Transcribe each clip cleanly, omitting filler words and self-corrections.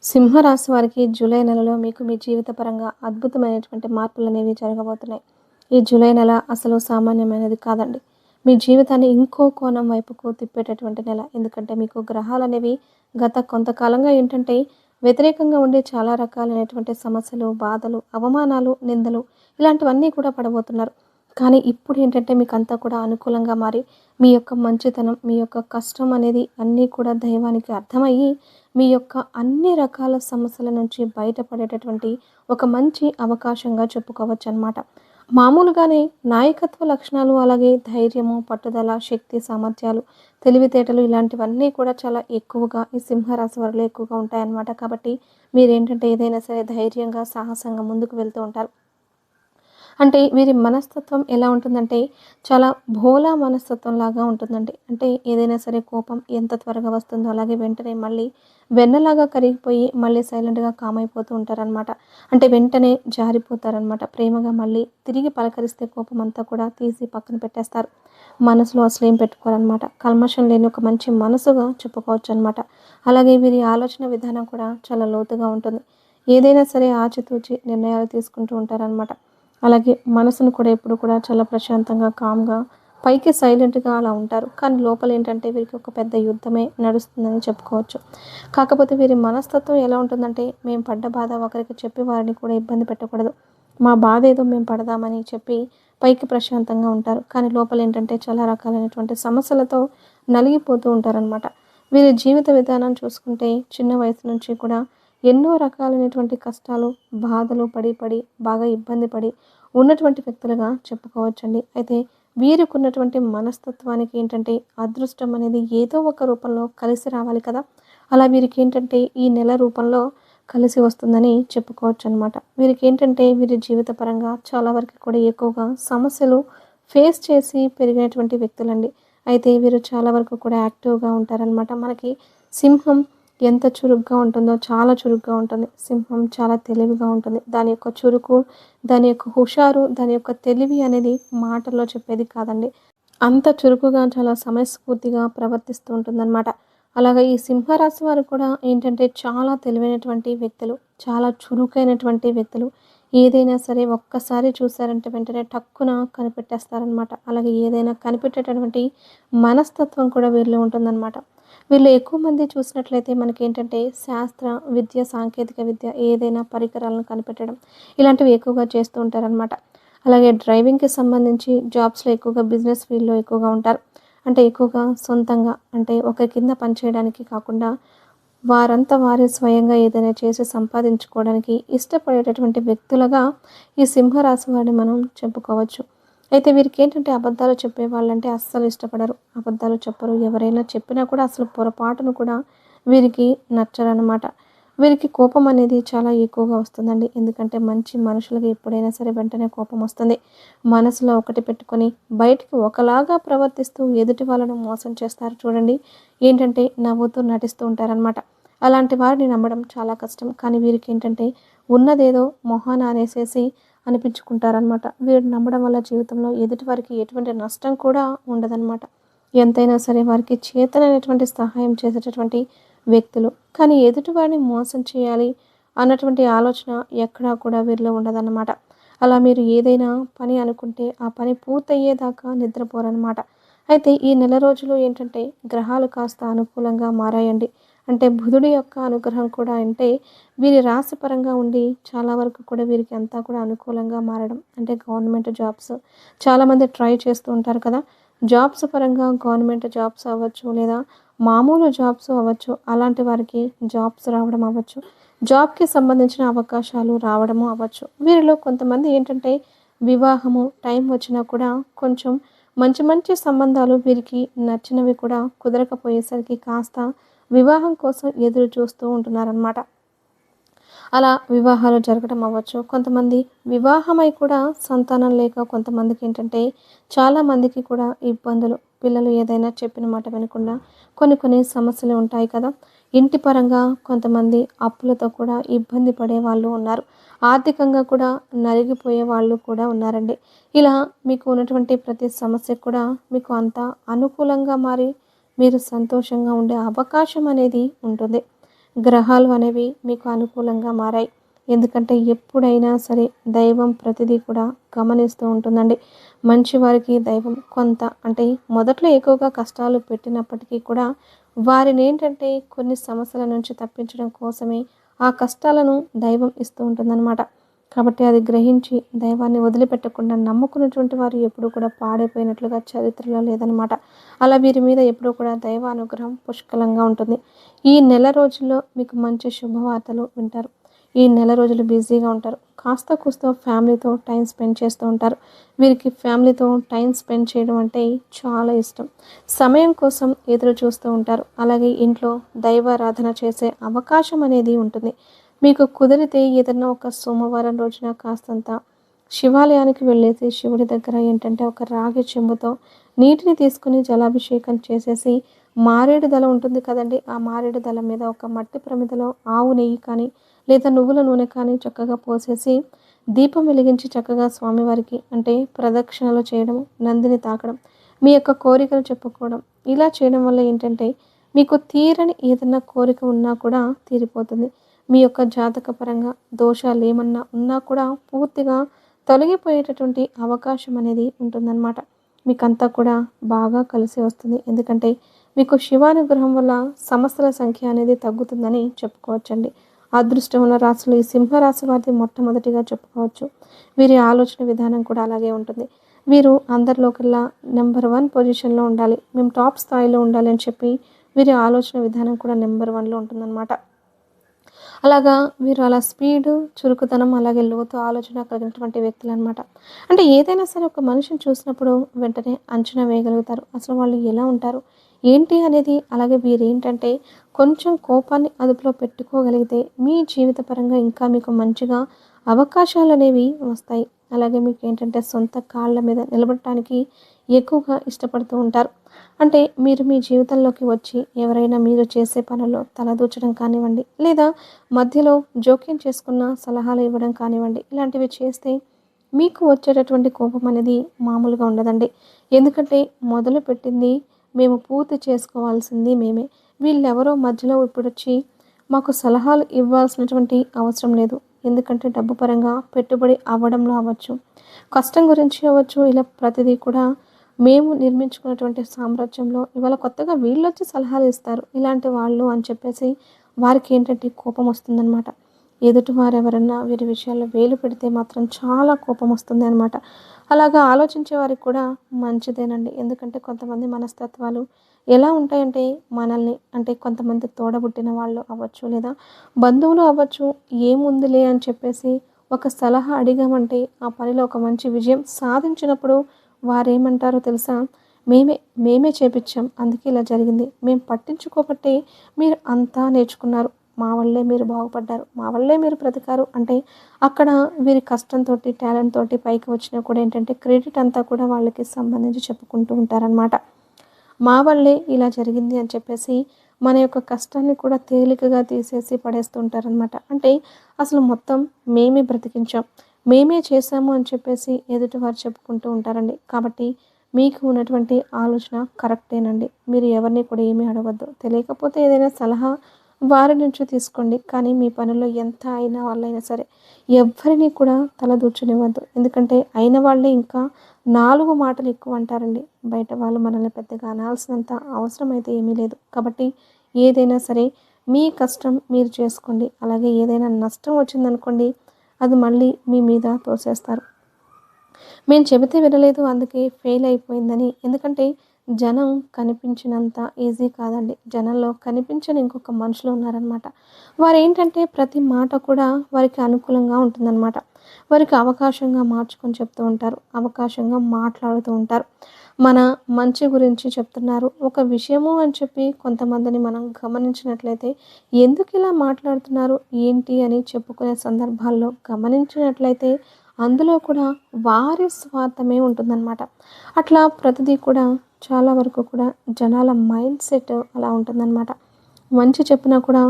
సింహరాశి వారికి జూలై నెలలో మీకు మీ జీవిత పరంగా అద్భుతమైనటువంటి మార్పులనేవి జరగబోతున్నాయి. ఈ జూలై నెల అసలు సామాన్యమైనది కాదండి. మీ జీవితాన్ని ఇంకో కోణం వైపుకు తిప్పేటటువంటి నెల. ఎందుకంటే మీకు గ్రహాలనేవి గత కొంతకాలంగా ఏంటంటే వ్యతిరేకంగా ఉండే చాలా రకాలైనటువంటి సమస్యలు, బాధలు, అవమానాలు, నిందలు ఇలాంటివన్నీ కూడా పడబోతున్నారు. కానీ ఇప్పుడేంటంటే మీకంతా కూడా అనుకూలంగా మారి, మీ యొక్క మంచితనం, మీ యొక్క కష్టం అనేది అన్నీ కూడా దైవానికి అర్థమయ్యి, మీ యొక్క అన్ని రకాల సమస్యల నుంచి బయటపడేటటువంటి ఒక మంచి అవకాశంగా చెప్పుకోవచ్చనమాట. మామూలుగానే నాయకత్వ లక్షణాలు, అలాగే ధైర్యము, పట్టుదల, శక్తి, సామర్థ్యాలు, తెలివితేటలు ఇలాంటివన్నీ కూడా చాలా ఎక్కువగా ఈ సింహరాశి వారిలో ఎక్కువగా ఉంటాయన్నమాట. కాబట్టి మీరేంటంటే ఏదైనా సరే ధైర్యంగా, సాహసంగా ముందుకు వెళ్తూ ఉంటారు. అంటే వీరి మనస్తత్వం ఎలా ఉంటుందంటే, చాలా భోలా మనస్తత్వంలాగా ఉంటుందండి. అంటే ఏదైనా సరే కోపం ఎంత త్వరగా వస్తుందో, అలాగే వెంటనే మళ్ళీ వెన్నలాగా కరిగిపోయి, మళ్ళీ సైలెంట్‌గా కామ్ అయిపోతూ ఉంటారనమాట. అంటే వెంటనే జారిపోతారనమాట. ప్రేమగా మళ్ళీ తిరిగి పలకరిస్తే కోపం అంతా కూడా తీసి పక్కన పెట్టేస్తారు. మనసులో అసలేం పెట్టుకోరనమాట. కల్మషం లేని ఒక మంచి మనసుగా చెప్పుకోవచ్చనమాట. అలాగే వీరి ఆలోచన విధానం కూడా చాలా లోతుగా ఉంటుంది. ఏదైనా సరే ఆచితూచి నిర్ణయాలు తీసుకుంటూ ఉంటారనమాట. అలాగే మనసును కూడా ఎప్పుడు కూడా చాలా ప్రశాంతంగా, కామ్‌గా, పైకి సైలెంట్‌గా అలా ఉంటారు. కానీ లోపలేంటంటే వీరికి ఒక పెద్ద యుద్ధమే నడుస్తుందని చెప్పుకోవచ్చు. కాకపోతే వీరి మనస్తత్వం ఎలా ఉంటుందంటే, మేము పడ్డ బాధ ఒకరికి చెప్పి వారిని కూడా ఇబ్బంది పెట్టకూడదు. మా బాధ ఏదో మేము పడదామని చెప్పి పైకి ప్రశాంతంగా ఉంటారు. కానీ లోపలేంటంటే చాలా రకాలైనటువంటి సమస్యలతో నలిగిపోతూ ఉంటారనమాట. వీరి జీవిత విధానం చూసుకుంటే చిన్న వయసు నుంచి కూడా ఎన్నో రకాలైనటువంటి కష్టాలు, బాధలు పడి బాగా ఇబ్బంది పడి ఉన్నటువంటి వ్యక్తులుగా చెప్పుకోవచ్చండి. అయితే వీరికున్నటువంటి మనస్తత్వానికి ఏంటంటే అదృష్టం అనేది ఏదో ఒక రూపంలో కలిసి రావాలి కదా! అలా వీరికేంటంటే ఈ నెల రూపంలో కలిసి వస్తుందని చెప్పుకోవచ్చనమాట. వీరికేంటంటే వీరి జీవిత పరంగా చాలా వరకు కూడా ఎక్కువగా సమస్యలు ఫేస్ చేసి పెరిగినటువంటి వ్యక్తులండి. అయితే వీరు చాలా వరకు కూడా యాక్టివ్‌గా ఉంటారనమాట. మనకి సింహం ఎంత చురుగ్గా ఉంటుందో చాలా చురుగ్గా ఉంటుంది. సింహం చాలా తెలివిగా ఉంటుంది. దాని యొక్క చురుకు, దాని యొక్క హుషారు, దాని యొక్క తెలివి అనేది మాటల్లో చెప్పేది కాదండి. అంత చురుకుగా చాలా సమయస్ఫూర్తిగా ప్రవర్తిస్తూ ఉంటుందన్నమాట. అలాగే ఈ సింహరాశి వారు కూడా ఏంటంటే చాలా తెలివైనటువంటి వ్యక్తులు. చాలా చురుకైనటువంటి వ్యక్తులు. ఏదైనా సరే ఒక్కసారి చూసారంటే వెంటనే టక్కున కనిపెట్టేస్తారనమాట. అలాగే ఏదైనా కనిపెట్టేటటువంటి మనస్తత్వం కూడా వీరిలో ఉంటుందన్నమాట. వీళ్ళు ఎక్కువ మంది చూసినట్లయితే మనకేంటంటే శాస్త్ర విద్య, సాంకేతిక విద్య ఏదైనా పరికరాలను కనిపెట్టడం ఇలాంటివి ఎక్కువగా చేస్తూ ఉంటారనమాట. అలాగే డ్రైవింగ్‌కి సంబంధించి జాబ్స్‌లో ఎక్కువగా బిజినెస్ ఫీల్డ్‌లో ఎక్కువగా ఉంటారు. అంటే ఎక్కువగా సొంతంగా అంటే ఒకరి కింద పనిచేయడానికి కాకుండా వారంతా వారే స్వయంగా ఏదైనా చేసి సంపాదించుకోవడానికి ఇష్టపడేటటువంటి వ్యక్తులుగా ఈ సింహరాశి వారిని మనం చెప్పుకోవచ్చు. అయితే వీరికేంటంటే అబద్ధాలు చెప్పేవాళ్ళంటే అస్సలు ఇష్టపడరు. అబద్ధాలు చెప్పరు. ఎవరైనా చెప్పినా కూడా అసలు పొరపాటును కూడా వీరికి నచ్చరనమాట. వీరికి కోపం అనేది చాలా ఎక్కువగా వస్తుందండి. ఎందుకంటే మంచి మనుషులకి ఎప్పుడైనా సరే వెంటనే కోపం వస్తుంది. మనసులో ఒకటి పెట్టుకొని బయటికి ఒకలాగా ప్రవర్తిస్తూ ఎదుటి వాళ్ళను మోసం చేస్తారు చూడండి. ఏంటంటే నవ్వుతూ నటిస్తూ ఉంటారనమాట. అలాంటి వారిని నమ్మడం చాలా కష్టం. కానీ వీరికేంటంటే ఉన్నదేదో మొహాన అనేసేసి అనిపించుకుంటారనమాట. వీరిని నమ్మడం వల్ల జీవితంలో ఎదుటి వారికి ఎటువంటి నష్టం కూడా ఉండదనమాట. ఎంతైనా సరే వారికి చేతనైనటువంటి సహాయం చేసేటటువంటి వ్యక్తులు. కానీ ఎదుటివారిని మోసం చేయాలి అన్నటువంటి ఆలోచన ఎక్కడా కూడా వీరిలో ఉండదన్నమాట. అలా మీరు ఏదైనా పని అనుకుంటే ఆ పని పూర్తయ్యేదాకా నిద్రపోరనమాట. అయితే ఈ నెల రోజులు ఏంటంటే గ్రహాలు కాస్త అనుకూలంగా మారాయండి. అంటే బుధుడి యొక్క అనుగ్రహం కూడా అంటే వీరి రాశి పరంగా ఉండి చాలా వరకు కూడా వీరికి అంతా కూడా అనుకూలంగా మారడం. అంటే గవర్నమెంట్ జాబ్స్ చాలామంది ట్రై చేస్తూ ఉంటారు కదా! జాబ్స్ పరంగా గవర్నమెంట్ జాబ్స్ అవ్వచ్చు, లేదా మామూలు జాబ్స్ అవ్వచ్చు. అలాంటి వారికి జాబ్స్ రావడం అవ్వచ్చు. జాబ్‌కి సంబంధించిన అవకాశాలు రావడము అవ్వచ్చు. వీరిలో కొంతమంది ఏంటంటే వివాహము టైం వచ్చినా కూడా కొంచెం మంచి మంచి సంబంధాలు వీరికి నచ్చినవి కూడా కుదరకపోయేసరికి కాస్త వివాహం కోసం ఎదురు చూస్తూ ఉంటున్నారనమాట. అలా వివాహాలు జరగడం అవ్వచ్చు. కొంతమంది వివాహమై కూడా సంతానం లేక కొంతమందికేంటంటే చాలామందికి కూడా ఇబ్బందులు. పిల్లలు ఏదైనా చెప్పిన మాట వినకుండా కొన్ని కొన్ని సమస్యలు ఉంటాయి కదా! ఇంటి పరంగా కొంతమంది అప్పులతో కూడా ఇబ్బంది పడేవాళ్ళు ఉన్నారు. ఆర్థికంగా కూడా నలిగిపోయే వాళ్ళు కూడా ఉన్నారండి. ఇలా మీకు ఉన్నటువంటి ప్రతి సమస్యకు కూడా మీకు అంతా అనుకూలంగా మారి మీరు సంతోషంగా ఉండే అవకాశం అనేది ఉంటుంది. గ్రహాలు అనేవి మీకు అనుకూలంగా మారాయి. ఎందుకంటే ఎప్పుడైనా సరే దైవం ప్రతిదీ కూడా గమనిస్తూ ఉంటుందండి. మంచి వారికి దైవం కొంత అంటే మొదట్లో ఎక్కువగా కష్టాలు పెట్టినప్పటికీ కూడా వారినేంటంటే కొన్ని సమస్యల నుంచి తప్పించడం కోసమే ఆ కష్టాలను దైవం ఇస్తూ ఉంటుందన్నమాట. కాబట్టి అది గ్రహించి దైవాన్ని వదిలిపెట్టకుండా నమ్ముకున్నటువంటి వారు ఎప్పుడూ కూడా పాడైపోయినట్లుగా చరిత్రలో లేదనమాట. అలా వీరి మీద ఎప్పుడూ కూడా దైవ అనుగ్రహం పుష్కలంగా ఉంటుంది. ఈ నెల రోజుల్లో మీకు మంచి శుభవార్తలు వింటారు. ఈ నెల రోజులు బిజీగా ఉంటారు. కాస్త కూస్తో ఫ్యామిలీతో టైం స్పెండ్ చేస్తూ ఉంటారు. వీరికి ఫ్యామిలీతో టైం స్పెండ్ చేయడం అంటే చాలా ఇష్టం. సమయం కోసం ఎదురు చూస్తూ ఉంటారు. అలాగే ఇంట్లో దైవారాధన చేసే అవకాశం అనేది ఉంటుంది. మీకు కుదిరితే ఏదన్నా ఒక సోమవారం రోజున కాస్తంత శివాలయానికి వెళ్ళేసి శివుడి దగ్గర ఏంటంటే ఒక రాగి చెంబుతో నీటిని తీసుకుని జలాభిషేకం చేసేసి మారేడు దళం ఉంటుంది కదండి. ఆ మారేడు దళం మీద ఒక మట్టి ప్రమిదలో ఆవు నెయ్యి కానీ లేదా నువ్వుల నూనె కానీ చక్కగా పోసేసి దీపం వెలిగించి చక్కగా స్వామివారికి అంటే ప్రదక్షిణలు చేయడం, నందిని తాకడం, మీ యొక్క కోరికలు చెప్పుకోవడం ఇలా చేయడం వల్ల ఏంటంటే మీకు తీరని ఏదన్నా కోరిక ఉన్నా కూడా తీరిపోతుంది. మీ యొక్క జాతక పరంగా దోషాలు ఏమన్నా ఉన్నా కూడా పూర్తిగా తొలగిపోయేటటువంటి అవకాశం అనేది ఉంటుందన్నమాట. మీకంతా కూడా బాగా కలిసి వస్తుంది. ఎందుకంటే మీకు శివానుగ్రహం వల్ల సమస్యల సంఖ్య అనేది తగ్గుతుందని చెప్పుకోవచ్చండి. అదృష్టం ఉన్న రాశులు ఈ సింహరాశి వారిది మొట్టమొదటిగా చెప్పుకోవచ్చు. వీరి ఆలోచన విధానం కూడా అలాగే ఉంటుంది. వీరు అందరిలోకెల్లా నెంబర్ 1 పొజిషన్లో ఉండాలి, మేము టాప్ స్థాయిలో ఉండాలి అని చెప్పి వీరి ఆలోచన విధానం కూడా నెంబర్ 1లో ఉంటుందన్నమాట. అలాగా వీరు అలా స్పీడు, చురుకుతనం అలాగే లోతు ఆలోచన కలిగినటువంటి వ్యక్తులనమాట. అంటే ఏదైనా సరే ఒక మనిషిని చూసినప్పుడు వెంటనే అంచనా వేయగలుగుతారు. అసలు వాళ్ళు ఎలా ఉంటారు, ఏంటి అనేది. అలాగే వీరేంటంటే కొంచెం కోపాన్ని అదుపులో పెట్టుకోగలిగితే మీ జీవిత పరంగా ఇంకా మీకు మంచిగా అవకాశాలనేవి వస్తాయి. అలాగే మీకేంటంటే సొంత కాళ్ళ మీద నిలబడటానికి ఎక్కువగా ఇష్టపడుతూ ఉంటారు. అంటే మీరు మీ జీవితంలోకి వచ్చి ఎవరైనా మీరు చేసే పనుల్లో తలదూచడం కానివ్వండి, లేదా మధ్యలో జోక్యం చేసుకున్న సలహాలు ఇవ్వడం కానివ్వండి, ఇలాంటివి చేస్తే మీకు వచ్చేటటువంటి కోపం అనేది మామూలుగా ఉండదండి. ఎందుకంటే మొదలుపెట్టింది మేము, పూర్తి చేసుకోవాల్సింది మేమే. వీళ్ళెవరో మధ్యలో ఇప్పుడొచ్చి మాకు సలహాలు ఇవ్వాల్సినటువంటి అవసరం లేదు. ఎందుకంటే డబ్బు పరంగా పెట్టుబడి అవ్వడంలో అవ్వచ్చు, కష్టం గురించి అవ్వచ్చు, ఇలా ప్రతిదీ కూడా మేము నిర్మించుకున్నటువంటి సామ్రాజ్యంలో ఇవాళ కొత్తగా వీళ్ళొచ్చి సలహాలు ఇస్తారు ఇలాంటి వాళ్ళు అని చెప్పేసి వారికి ఏంటంటే కోపం వస్తుందన్నమాట. ఎదుటి వారు ఎవరన్నా వీరి విషయాల్లో వేలు పెడితే మాత్రం చాలా కోపం వస్తుంది అనమాట. అలాగా ఆలోచించే వారికి కూడా మంచిదేనండి. ఎందుకంటే కొంతమంది మనస్తత్వాలు ఎలా ఉంటాయంటే మనల్ని అంటే కొంతమంది తోడబుట్టిన వాళ్ళు అవ్వచ్చు, లేదా బంధువులు అవ్వచ్చు, ఏముందిలే అని చెప్పేసి ఒక సలహా అడిగామంటే ఆ పనిలో ఒక మంచి విజయం సాధించినప్పుడు వారేమంటారో తెలుసా? మేమే మేమే చేపిచ్చాం. అందుకే ఇలా జరిగింది. మేము పట్టించుకోబట్టే మీరు అంతా నేర్చుకున్నారు. మా వల్లే మీరు బాగుపడ్డారు. మా వల్లే మీరు బ్రతికారు అంటే అక్కడ వీరి కష్టంతోటి, టాలెంట్ తోటి పైకి వచ్చినా కూడా ఏంటంటే క్రెడిట్ అంతా కూడా వాళ్ళకి సంబంధించి చెప్పుకుంటూ ఉంటారనమాట. మా వల్లే ఇలా జరిగింది అని చెప్పేసి మన యొక్క కష్టాన్ని కూడా తేలికగా తీసేసి పడేస్తూ ఉంటారనమాట. అంటే అసలు మొత్తం మేమే బ్రతికించాం, మేమే చేశాము అని చెప్పేసి ఎదుటివారు చెప్పుకుంటూ ఉంటారండి. కాబట్టి మీకు ఉన్నటువంటి ఆలోచన కరెక్టేనండి. మీరు ఎవరిని కూడా ఏమీ అడగొద్దు. తెలియకపోతే ఏదైనా సలహా వారి నుంచి తీసుకోండి. కానీ మీ పనుల్లో ఎంత అయిన వాళ్ళైనా సరే ఎవ్వరిని కూడా తలదూర్చనివ్వద్దు. ఎందుకంటే అయిన వాళ్ళే ఇంకా 4 మాటలు ఎక్కువ అంటారండి. బయట వాళ్ళు మనల్ని పెద్దగా అనాల్సినంత అవసరం అయితే ఏమీ లేదు. కాబట్టి ఏదైనా సరే మీ కష్టం మీరు చేసుకోండి. అలాగే ఏదైనా నష్టం వచ్చిందనుకోండి అది మళ్ళీ మీ మీద తోసేస్తారు. మేము చెబితే వినలేదు అందుకే ఫెయిల్ అయిపోయిందని. ఎందుకంటే జనం కనిపించినంత ఈజీ కాదండి. జనంలో కనిపించని ఇంకొక మనుషులు ఉన్నారనమాట. వారేంటంటే ప్రతి మాట కూడా వారికి అనుకూలంగా ఉంటుందన్నమాట. వారికి అవకాశంగా మార్చుకొని చెప్తూ ఉంటారు. అవకాశంగా మాట్లాడుతూ ఉంటారు. మన మంచి గురించి చెప్తున్నారు. ఒక విషయము అని చెప్పి కొంతమందిని మనం గమనించినట్లయితే ఎందుకు ఇలా మాట్లాడుతున్నారు ఏంటి అని చెప్పుకునే సందర్భాల్లో గమనించినట్లయితే అందులో కూడా వారి స్వార్థమే ఉంటుందన్నమాట. అట్లా ప్రతిదీ కూడా చాలా వరకు కూడా జనాల మైండ్ సెట్ అలా ఉంటుందన్నమాట. మంచి చెప్పినా కూడా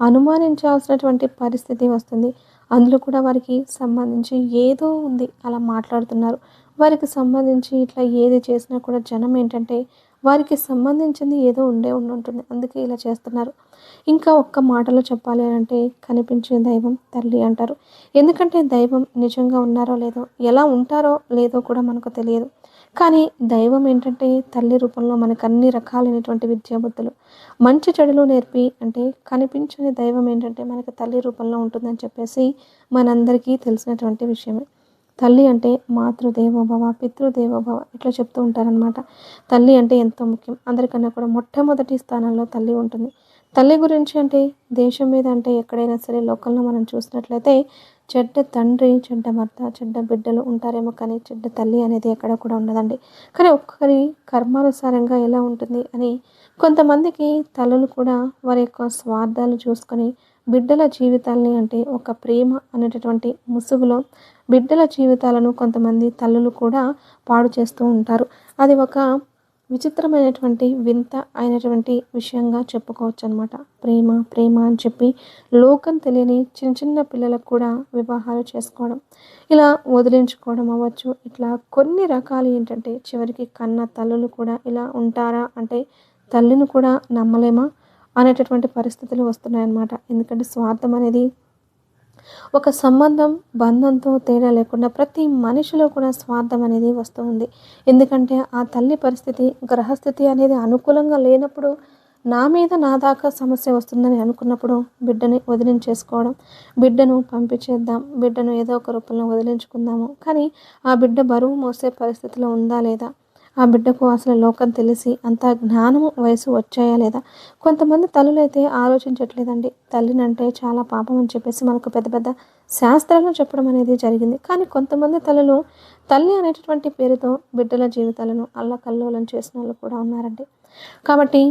అనుమానించాల్సినటువంటి పరిస్థితి వస్తుంది. అందులో కూడా వారికి సంబంధించి ఏదో ఉంది అలా మాట్లాడుతున్నారు. వారికి సంబంధించి ఇట్లా ఏది చేసినా కూడా జనం ఏంటంటే వారికి సంబంధించింది ఏదో ఉండుంటుంది. అందుకే ఇలా చేస్తున్నారు. ఇంకా ఒక్క మాటలో చెప్పాలి అనంటే కనిపించే దైవం తల్లి అంటారు. ఎందుకంటే దైవం నిజంగా ఉన్నారో లేదో, ఎలా ఉంటారో లేదో కూడా మనకు తెలియదు. కానీ దైవం ఏంటంటే తల్లి రూపంలో మనకు అన్ని రకాలైనటువంటి విద్యాబుద్ధులు, మంచి చెడులు నేర్పి అంటే కనిపించని దైవం ఏంటంటే మనకు తల్లి రూపంలో ఉంటుందని చెప్పేసి మనందరికీ తెలిసినటువంటి విషయమే. తల్లి అంటే మాతృదేవోభవ, పితృదేవోభవ ఇట్లా చెప్తూ ఉంటారనమాట. తల్లి అంటే ఎంతో ముఖ్యం. అందరికన్నా కూడా మొట్టమొదటి స్థానంలో తల్లి ఉంటుంది. తల్లి గురించి అంటే దేశం మీద అంటే ఎక్కడైనా సరే లోకల్‌లో మనం చూసినట్లయితే చెడ్డ తండ్రి, చెడ్డ భర్త, చెడ్డ బిడ్డలు ఉంటారేమో కానీ చెడ్డ తల్లి అనేది ఎక్కడ కూడా ఉండదండి. కానీ ఒక్కొక్కరి కర్మానుసారంగా ఎలా ఉంటుంది అని కొంతమందికి తల్లులు కూడా వారి యొక్క స్వార్థాలు చూసుకొని బిడ్డల జీవితాల్ని అంటే ఒక ప్రేమ అనేటటువంటి ముసుగులో బిడ్డల జీవితాలను కొంతమంది తల్లులు కూడా పాడు చేస్తూ ఉంటారు. అది ఒక విచిత్రమైనటువంటి వింత అయినటువంటి విషయంగా చెప్పుకోవచ్చనమాట. ప్రేమ, ప్రేమ అని చెప్పి లోకం తెలియని చిన్న చిన్న పిల్లలకు కూడా వివాహాలు చేసుకోవడం, ఇలా వదిలించుకోవడం అవ్వచ్చు. ఇట్లా కొన్ని రకాలు ఏంటంటే చివరికి కన్న తల్లులు కూడా ఇలా ఉంటారా అంటే తల్లిని కూడా నమ్మలేమా అనేటటువంటి పరిస్థితులు వస్తున్నాయన్నమాట. ఎందుకంటే స్వార్థం అనేది ఒక సంబంధం, బంధంతో తేడా లేకుండా ప్రతి మనిషిలో కూడా స్వార్థం అనేది వస్తూ ఉంది. ఎందుకంటే ఆ తల్లి పరిస్థితి, గ్రహస్థితి అనేది అనుకూలంగా లేనప్పుడు నా మీద నా దాకా సమస్య వస్తుందని అనుకున్నప్పుడు బిడ్డని వదిలించేసుకోవడం, బిడ్డను పంపించేద్దాం, బిడ్డను ఏదో ఒక రూపంలో వదిలించుకుందాము. కానీ ఆ బిడ్డ బరువు మోసే పరిస్థితిలో ఉందా లేదా? ఆ బిడ్డకు అసలు లోకం తెలిసి అంత జ్ఞానము వయసు వచ్చాయా లేదా? కొంతమంది తల్లులైతే ఆలోచించట్లేదండి. తల్లినంటే చాలా పాపం అని చెప్పేసి మనకు పెద్ద పెద్ద శాస్త్రాలు చెప్పడం అనేది జరిగింది. కానీ కొంతమంది తల్లులు తల్లి అనేటటువంటి పేరుతో బిడ్డల జీవితాలను అల్లకల్లోలం చేసినోళ్ళు కూడా ఉన్నారండి. కాబట్టి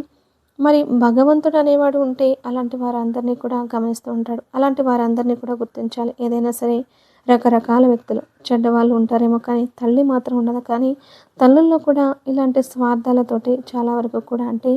మరి భగవంతుడు అనేవాడు ఉంటే అలాంటి వారందరినీ కూడా గమనిస్తూ ఉంటాడు. అలాంటి వారందరినీ కూడా గుర్తించాలి. ఏదైనా సరే రకరకాల వ్యక్తులు చెడ్డవాళ్ళు ఉంటారేమో కానీ తల్లి మాత్రం ఉండదు. కానీ తల్లుల్లో కూడా ఇలాంటి స్వార్థాలతోటి చాలా వరకు కూడా అంటే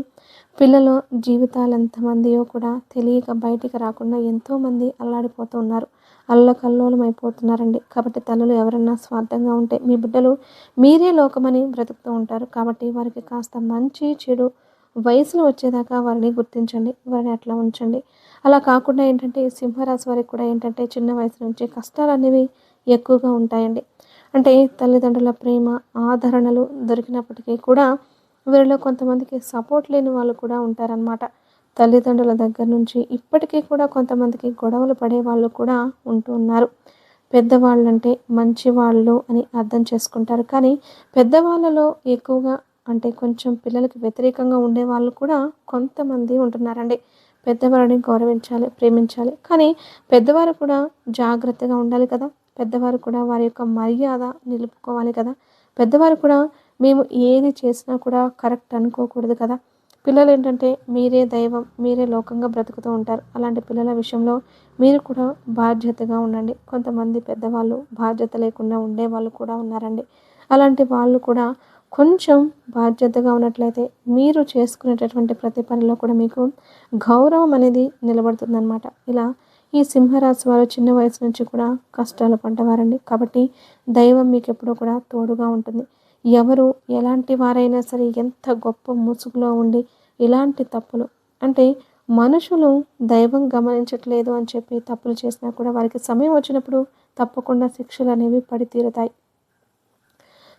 పిల్లల జీవితాలు ఎంతమందియో కూడా తెలియక బయటికి రాకుండా ఎంతోమంది అల్లాడిపోతూ ఉన్నారు. అల్లకల్లోలం అయిపోతున్నారండి. కాబట్టి తల్లులు ఎవరన్నా స్వార్థంగా ఉంటే మీ బిడ్డలు మీరే లోకమని బ్రతుకుతూ ఉంటారు. కాబట్టి వారికి కాస్త మంచి చెడు వయసులో వచ్చేదాకా వారిని గుర్తించండి. వారిని అట్లా ఉంచండి. అలా కాకుండా ఏంటంటే సింహరాశి వారికి కూడా ఏంటంటే చిన్న వయసు నుంచే కష్టాలనేవి ఎక్కువగా ఉంటాయండి. అంటే తల్లిదండ్రుల ప్రేమ, ఆదరణలు దొరికినప్పటికీ కూడా వీరిలో కొంతమందికి సపోర్ట్ లేని వాళ్ళు కూడా ఉంటారనమాట. తల్లిదండ్రుల దగ్గర నుంచి ఇప్పటికీ కూడా కొంతమందికి గొడవలు పడే వాళ్ళు కూడా ఉంటూ ఉన్నారు. పెద్దవాళ్ళంటే మంచివాళ్ళు అని అర్థం చేసుకుంటారు. కానీ పెద్దవాళ్ళలో ఎక్కువగా అంటే కొంచెం పిల్లలకి వ్యతిరేకంగా ఉండేవాళ్ళు కూడా కొంతమంది ఉంటున్నారండి. పెద్దవారిని గౌరవించాలి, ప్రేమించాలి. కానీ పెద్దవారు కూడా జాగ్రత్తగా ఉండాలి కదా! పెద్దవారు కూడా వారి యొక్క మర్యాద నిలుపుకోవాలి కదా! పెద్దవారు కూడా మేము ఏది చేసినా కూడా కరెక్ట్ అనుకోకూడదు కదా! పిల్లలేంటంటే మీరే దైవం, మీరే లోకంగా బ్రతుకుతూ ఉంటారు. అలాంటి పిల్లల విషయంలో మీరు కూడా బాధ్యతగా ఉండండి. కొంతమంది పెద్దవాళ్ళు బాధ్యత లేకుండా ఉండేవాళ్ళు కూడా ఉన్నారండి. అలాంటి వాళ్ళు కూడా కొంచెం బాధ్యతగా ఉన్నట్లయితే మీరు చేసుకునేటటువంటి ప్రతి పనిలో కూడా మీకు గౌరవం అనేది నిలబడుతుందనమాట. ఇలా ఈ సింహరాశి వారు చిన్న వయసు నుంచి కూడా కష్టాలు పడ్డవారండి. కాబట్టి దైవం మీకు ఎప్పుడూ కూడా తోడుగా ఉంటుంది. ఎవరు ఎలాంటి వారైనా సరే ఎంత గొప్ప ముసుగులో ఉండి ఇలాంటి తప్పులు అంటే మనుషులు దైవం గమనించట్లేదు అని చెప్పి తప్పులు చేసినా కూడా వారికి సమయం వచ్చినప్పుడు తప్పకుండా శిక్షలు అనేవి పడి తీరుతాయి.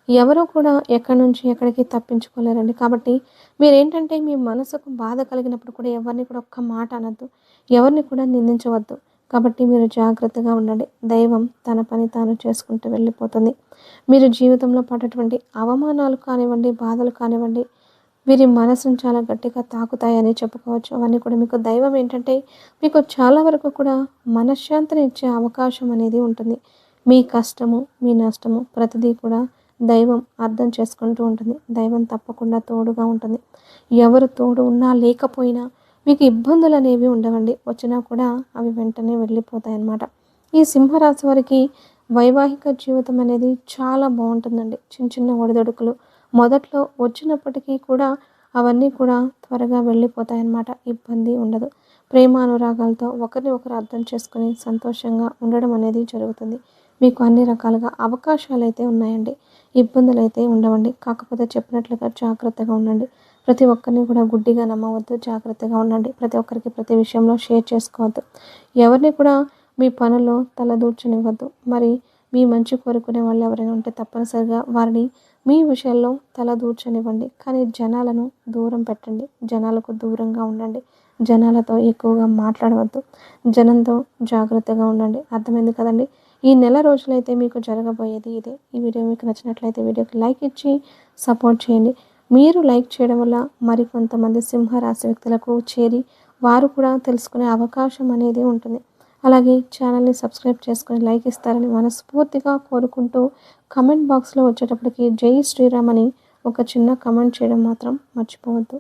ఎవరు కూడా ఎక్కడి నుంచి ఎక్కడికి తప్పించుకోలేరండి. కాబట్టి మీరేంటంటే మీ మనసుకు బాధ కలిగినప్పుడు కూడా ఎవరిని కూడా ఒక్క మాట అనొద్దు. ఎవరిని కూడా నిందించవద్దు. కాబట్టి మీరు జాగ్రత్తగా ఉండండి. దైవం తన పని తాను చేసుకుంటూ వెళ్ళిపోతుంది. మీరు జీవితంలో పడ్డటువంటి అవమానాలు కానివ్వండి, బాధలు కానివ్వండి, వీరి మనసును చాలా గట్టిగా తాకుతాయని చెప్పుకోవచ్చు. అవన్నీ కూడా మీకు దైవం ఏంటంటే మీకు చాలా వరకు కూడా మనశ్శాంతిని ఇచ్చే అవకాశం అనేది ఉంటుంది. మీ కష్టము, మీ నష్టము ప్రతిదీ కూడా దైవం అర్థం చేసుకుంటూ ఉంటుంది. దైవం తప్పకుండా తోడుగా ఉంటుంది. ఎవరు తోడు ఉన్నా లేకపోయినా మీకు ఇబ్బందులు అనేవి ఉండవండి. వచ్చినా కూడా అవి వెంటనే వెళ్ళిపోతాయన్నమాట. ఈ సింహరాశి వారికి వైవాహిక జీవితం అనేది చాలా బాగుంటుందండి. చిన్న చిన్న ఒడిదొడుకులు మొదట్లో వచ్చినప్పటికీ కూడా అవన్నీ కూడా త్వరగా వెళ్ళిపోతాయన్నమాట. ఇబ్బంది ఉండదు. ప్రేమ అనురాగాలతో ఒకరిని ఒకరు అర్థం చేసుకుని సంతోషంగా ఉండడం అనేది జరుగుతుంది. మీకు అన్ని రకాలుగా అవకాశాలు అయితే ఉన్నాయండి. ఇబ్బందులు అయితే ఉండవండి. కాకపోతే చెప్పినట్లుగా జాగ్రత్తగా ఉండండి. ప్రతి ఒక్కరిని కూడా గుడ్డిగా నమ్మవద్దు. జాగ్రత్తగా ఉండండి. ప్రతి ఒక్కరికి ప్రతి విషయంలో షేర్ చేసుకోవద్దు. ఎవరిని కూడా మీ పనుల్లో తలదూర్చనివ్వద్దు. మరి మీ మంచి కోరుకునే వాళ్ళు ఎవరైనా ఉంటే తప్పనిసరిగా వారిని మీ విషయాల్లో తలదూర్చనివ్వండి. కానీ జనాలను దూరం పెట్టండి. జనాలకు దూరంగా ఉండండి. జనాలతో ఎక్కువగా మాట్లాడవద్దు. జనంతో జాగ్రత్తగా ఉండండి. అర్థమైంది కదండీ! ఈ నెల రోజులైతే మీకు జరగబోయేది ఇదే. ఈ వీడియో మీకు నచ్చినట్లయితే వీడియోకి లైక్ ఇచ్చి సపోర్ట్ చేయండి. మీరు లైక్ చేయడం వల్ల మరికొంతమంది సింహరాశి వ్యక్తులకు చేరి వారు కూడా తెలుసుకునే అవకాశం అనేది ఉంటుంది. అలాగే ఛానల్ని సబ్స్క్రైబ్ చేసుకొని లైక్ ఇస్తారని మనస్ఫూర్తిగా కోరుకుంటూ కమెంట్ బాక్స్లో వచ్చేటప్పటికి జై శ్రీరామ్ అని ఒక చిన్న కమెంట్ చేయడం మాత్రం మర్చిపోవద్దు.